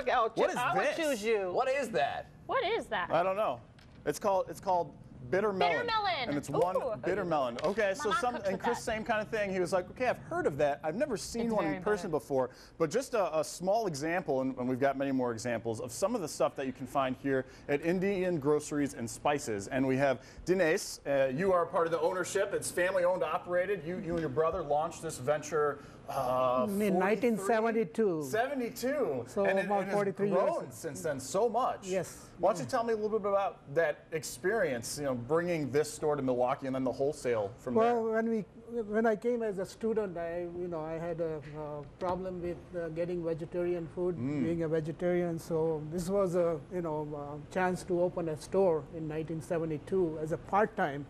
look out. What is I would this? choose you. What is that? What is that? I don't know. It's called bitter melon. Bitter melon. And it's Ooh. one bitter melon. Okay, so mom cooks and with Chris, that. same kind of thing. He was like, okay, I've heard of that. I've never seen It's one very in person bitter. before. But just a small example, and we've got many more examples of some of the stuff that you can find here at Indian Groceries and Spices. And we have Dinesh. You are part of the ownership. It's family owned, operated. You and your brother launched this venture. In 1972. 72. So and about it 43 has years. grown since then so much. Yes. Why don't you tell me a little bit about that experience, bringing this store to Milwaukee and then the wholesale from Well, there? when I came as a student, I had a problem with getting vegetarian food, being a vegetarian. So this was a chance to open a store in 1972 as a part-time.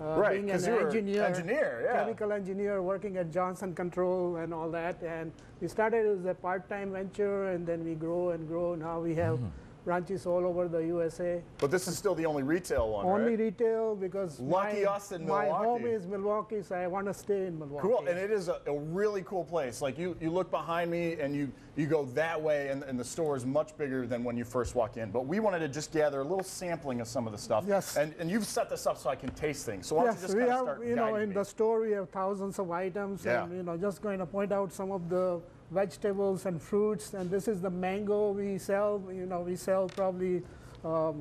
Right, being an 'cause you were engineer, yeah. chemical engineer, working at Johnson Control and all that. And we started as a part-time venture, and then we grow and grow. Now we have branches all over the USA. But this is still the only retail one, Only right? retail because Lucky us in my Milwaukee. home is Milwaukee, so I want to stay in Milwaukee. Cool, and it is a really cool place. Like you look behind me and you go that way, and the store is much bigger than when you first walk in. But we wanted to just gather a little sampling of some of the stuff. Yes. And you've set this up so I can taste things. So why don't you Yes, just we kind of have, start in guiding me? the store we have thousands of items, Yeah. and just going to point out some of the vegetables and fruits. And this is the mango we sell. We sell probably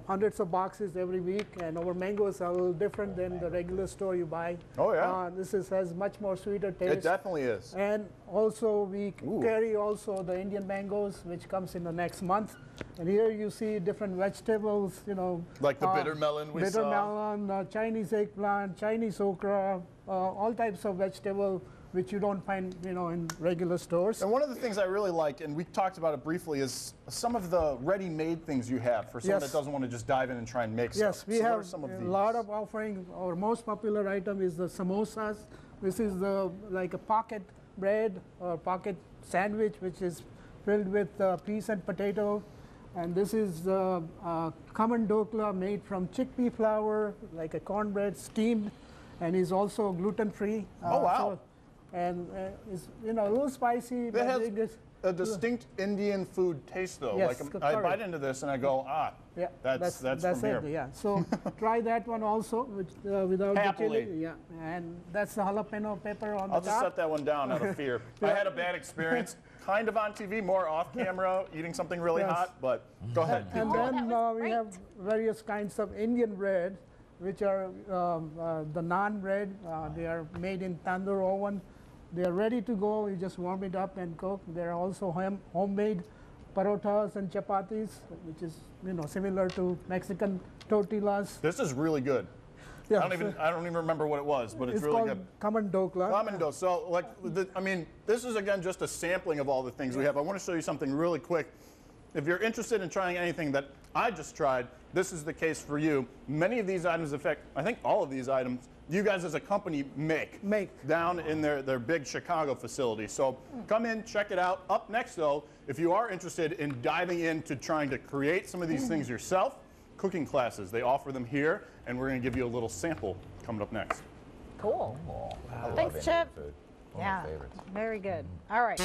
hundreds of boxes every week, and our mangoes are a little different than the regular store you buy. Oh, yeah. This has much more sweeter taste. It definitely is. And also we Ooh. carry also the Indian mangoes, which comes in the next month. And here you see different vegetables, Like the bitter melon we bitter saw. melon, Chinese eggplant, Chinese okra, all types of vegetable which you don't find, in regular stores. And one of the things I really like, and we talked about it briefly, is some of the ready-made things you have for someone Yes. that doesn't want to just dive in and try and make Yes, stuff. we So what are have some of a these? lot of offering. Our most popular item is the samosas. This is like a pocket bread or pocket sandwich, which is filled with peas and potato. And this is common dokla made from chickpea flour, like a cornbread, steamed, and is also gluten-free. Oh, wow. And it's a little spicy. It but has it is- a distinct Indian food taste, though. Yes, Like I correct. bite into this and I go, Yeah, that's from here. it. Yeah, so try that one also, which, without Happily. the chili. Yeah, and that's the jalapeno pepper on I'll the just top. set that one down out of fear. I had a bad experience, kind of on TV, more off camera, eating something really Yes. hot. But go ahead. keep And going. then was we great. have various kinds of Indian bread, which are the naan bread. They are made in tandoor oven. They are ready to go. You just warm it up and cook. There are also homemade parotas and chapatis, which is similar to Mexican tortillas. This is really good. Yeah, I don't even remember what it was, but it's really called good. common dokla. Ramen dough. So, this is again just a sampling of all the things we have. I want to show you something really quick. If you're interested in trying anything that I just tried, this is the case for you. Many of these items, in fact, I think all of these items, you guys as a company make down in their big Chicago facility. So come in, check it out. Up next, though, if you are interested in diving into trying to create some of these things yourself, cooking classes, they offer them here, and we're going to give you a little sample coming up next. Cool. I love Thanks, Indian Chip. food. One of Yeah, my favorites. very good. All right.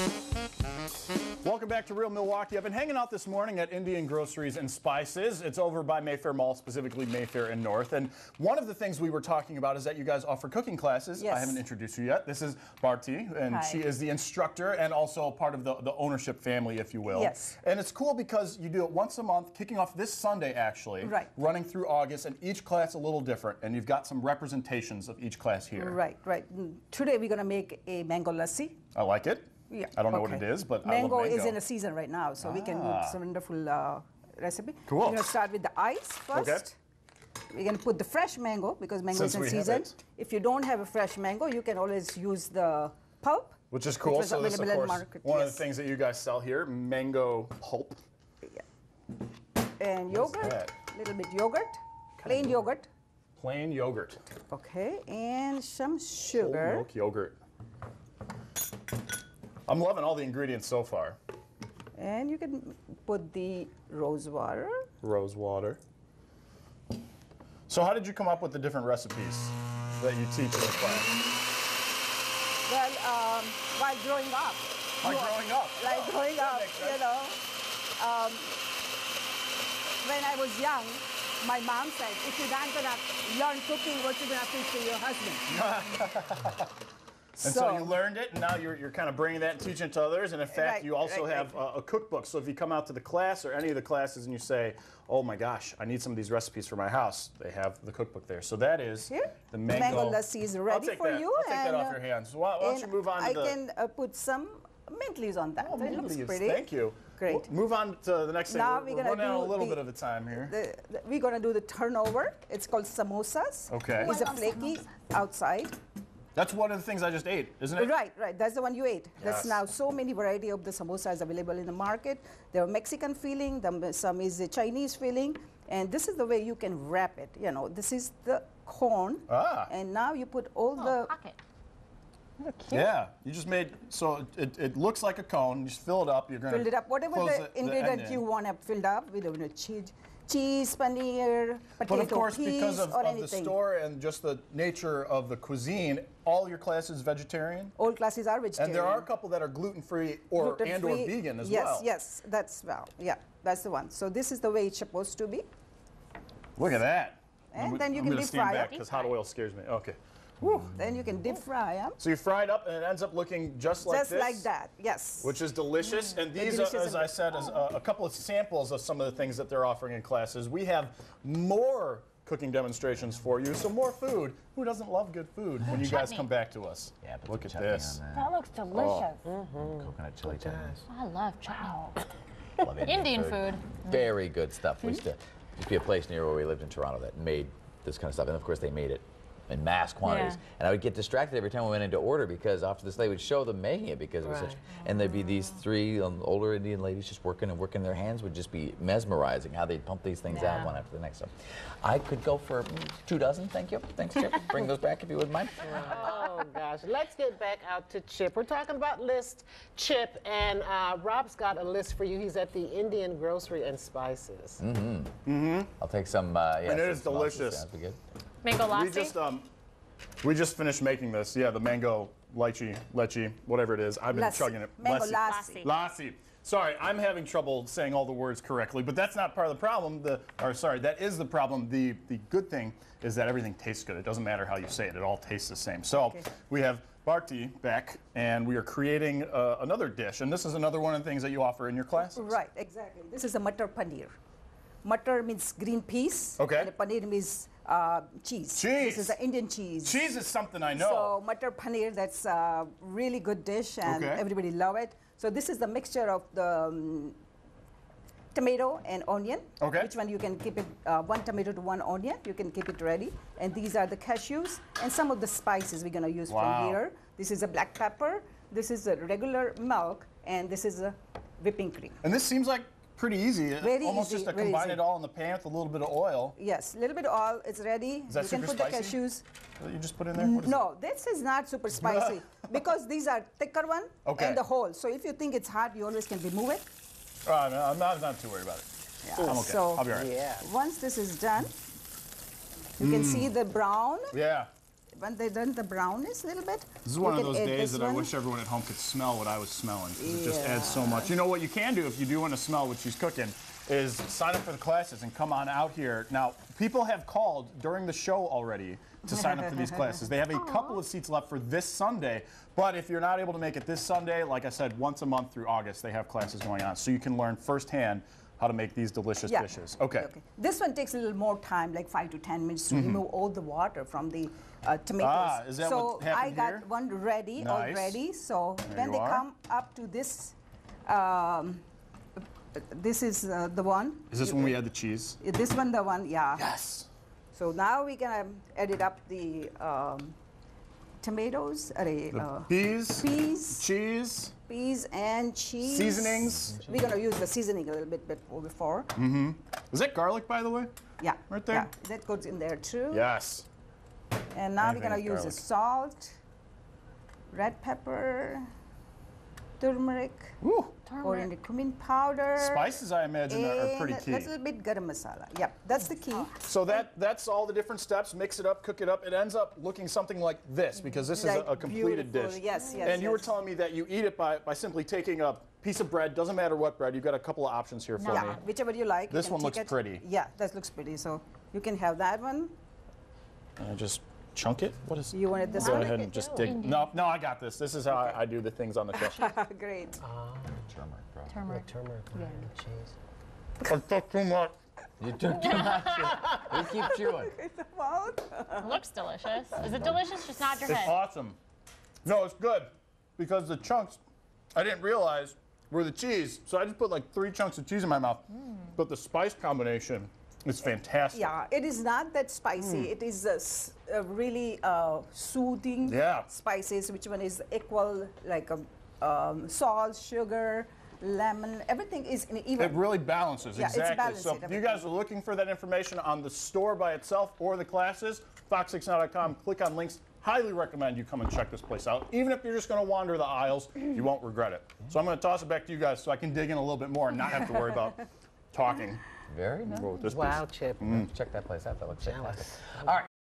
Welcome back to Real Milwaukee. I've been hanging out this morning at Indian Groceries and Spices. It's over by Mayfair Mall, specifically Mayfair and North. And one of the things we were talking about is that you guys offer cooking classes. Yes. I haven't introduced you yet. This is Bharti, and Hi. she is the instructor and also part of the ownership family, if you will. Yes. And it's cool because you do it once a month, kicking off this Sunday, actually. Right. Running through August, and each class a little different. And you've got some representations of each class here. Right. Today we're going to make a mango lassi. I like it. Yeah. I don't know what okay. it is, but mango I love mango. is in a season right now, so we can do some wonderful recipe. Cool. We're going to start with the ice first. Okay. We're going to put the fresh mango because mango Since is in we have season. it. If you don't have a fresh mango, you can always use the pulp. Which is cool. was So this, of available in course, market, one of yes. the things that you guys sell here, mango pulp. And What is yogurt, that? little bit yogurt, plain yogurt. Plain yogurt. Okay, and some Whole sugar. milk yogurt. I'm loving all the ingredients so far. And you can put the rose water. Rose water. So how did you come up with the different recipes that you teach in the class? Well, while growing up. By growing up. Like growing that up, makes sense. when I was young, my mom said, if you're not going to learn cooking, what you going to teach to your husband? And so you learned it, and now you're kind of bringing that and teaching it to others. And in fact, Right, you also right, have a cookbook. So if you come out to the class or any of the classes and you say, oh my gosh, I need some of these recipes for my house, they have the cookbook there. So that is Here, the mango lassi is ready for you. I'll take that off your hands. So why don't you move on to the... I can put some mint leaves on that. Oh, It looks leaves. pretty. Thank you. Great. We'll move on to the next thing. Now We're we're gonna running out a do little the- bit of the time here. We're going to do the turnover. It's called samosas. Okay. It's a flaky outside. That's one of the things I just ate, isn't it? Right, right. That's the one you ate. That's Yes. now so many variety of the samosas available in the market. They're Mexican feeling, some is a Chinese feeling, and this is the way you can wrap it. You know, this is the corn, and now you put all the... Pocket. They're cute. Yeah, you just made, so it looks like a cone. You just fill it up. You're going to Filled it up. Whatever close the end ingredient in. you want to filled up with cheese, paneer, potato, But of course, peas, because of or the anything. store and just the nature of the cuisine, all your classes vegetarian? All classes are vegetarian. And there are a couple that are gluten-free or Gluten-free. vegan as yes, well. Yes, that's the one. So this is the way it's supposed to be. Look at that. And then you I'm can gonna deep stand fry back it. because hot oil scares me. Okay. Then you can deep fry them. So you fry it up and it ends up looking just like Just this? like that, yes. Which is delicious. And these, delicious as I said, is a couple of samples of some of the things that they're offering in classes. We have more cooking demonstrations for you, so more food. Who doesn't love good food when you guys Chutney. come back to us? Yeah, put Look some at chutney this. on That looks delicious. Coconut chili chutney. I love chutney. Love Indian food. Very good stuff. We used to be a place near where we lived in Toronto that made this kind of stuff, and of course they made it in mass quantities. Yeah. And I would get distracted every time we went into order because after this they would show them making it because it was such. And there'd be these three older Indian ladies just working and working. Their hands would just be mesmerizing how they'd pump these things out Yeah. one after the next. So I could go for 2 dozen. Thank you. Thanks, Chip. Bring those back if you wouldn't mind. Oh, gosh. Let's get back out to Chip. We're talking about list, Chip, and Rob's got a list for you. He's at the Indian Grocery and Spices. I'll take some. Yeah, And it is some sauces. delicious. Sounds good. Mango lassi. We just finished making this. Yeah, the mango lychee, whatever it is. I've been Lassi. chugging it. Mango Lassi. lassi. Lassi. Sorry, I'm having trouble saying all the words correctly, but that's not part of the problem. That is the problem. The good thing is that everything tastes good. It doesn't matter how you say it. It all tastes the same. So we have Bharti back, and we are creating another dish. And this is another one of the things that you offer in your classes. Right, exactly. This is a matar paneer. Matar means green peas. Okay. And paneer means cheese. Cheese. This is an Indian cheese. Cheese is something I know. So matar paneer, that's a really good dish, and Okay. everybody love it. So this is the mixture of the tomato and onion. Okay. Which one you can keep it, 1 tomato to 1 onion, you can keep it ready. And these are the cashews and some of the spices we're gonna use Wow. from here. This is a black pepper, this is a regular milk, and this is a whipping cream. And this seems like pretty easy. Very Almost easy, just to very combine easy. it all in the pan with a little bit of oil. Yes, a little bit of oil, it's ready. Is that you can super put spicy? the cashews. That you just put in there? What is No, this is not super spicy because these are thicker one Okay. and the whole. So if you think it's hot, you always can remove it. No, I'm not too worried about it. Yeah. I'm okay. So I'll be all right. Yeah. once this is done, you can see the brown. Yeah. When they're done the brownness a little bit. This is you one of can those add days this that I one. wish everyone at home could smell what I was smelling, because it just adds so much. You know what you can do if you do want to smell what she's cooking is sign up for the classes and come on out here. Now, people have called during the show already to sign up for these classes. They have a couple of seats left for this Sunday, but if you're not able to make it this Sunday, like I said, once a month through August, they have classes going on, so you can learn firsthand how to make these delicious dishes. Okay. This one takes a little more time, like 5 to 10 minutes to remove all the water from the tomatoes. Is that so what happened I got here? one ready Nice. already. So There when you they are. come up to this, this is the one. Is this when we add the cheese? This one, the one, yeah. Yes. So now we're gonna edit up the tomatoes, Peas, peas, cheese, and cheese. seasonings. We're gonna use the seasoning a little bit before. Is that garlic, by the way? Yeah. Right there? Yeah, that goes in there too. Yes. And now Anything we're gonna with use the garlic. salt, red pepper, turmeric, Ooh. coriander, cumin powder. Spices, I imagine, are pretty key. A little bit garam masala. Yeah, that's the key. So that's all the different steps. Mix it up, cook it up. It ends up looking something like this because this is a completed beautiful. dish. Yes, yes. And you were telling me that you eat it by simply taking a piece of bread. Doesn't matter what bread. You've got a couple of options here for Yeah, me. whichever you like. This you one can looks take it. pretty. Yeah, that looks pretty. So you can have that one. And I just chunk it. What is? You want it this Go one? ahead and just dig. No, I got this. This is how I do the things on the show. Great. Turmeric, bro. Turmeric. Turmeric, cheese. I took too much. You took too much. You keep chewing. It looks delicious. Is it delicious? Just nod your It's head. awesome. No, it's good because the chunks I didn't realize were the cheese. So I just put like 3 chunks of cheese in my mouth. But the spice combination is fantastic. Yeah, it is not that spicy. It is a really soothing spices. Which one is equal, like salt, sugar, lemon, everything is in even. It really balances, Yeah, it's exactly. balanced, So if you everything. guys are looking for that information on the store by itself or the classes, fox6now.com, click on links. Highly recommend you come and check this place out. Even if you're just going to wander the aisles, you won't regret it. So I'm going to toss it back to you guys so I can dig in a little bit more and not have to worry about talking. Very nice. Roll with this Wow, piece. Chip. Check that place out. That looks fantastic. Jealous. All right.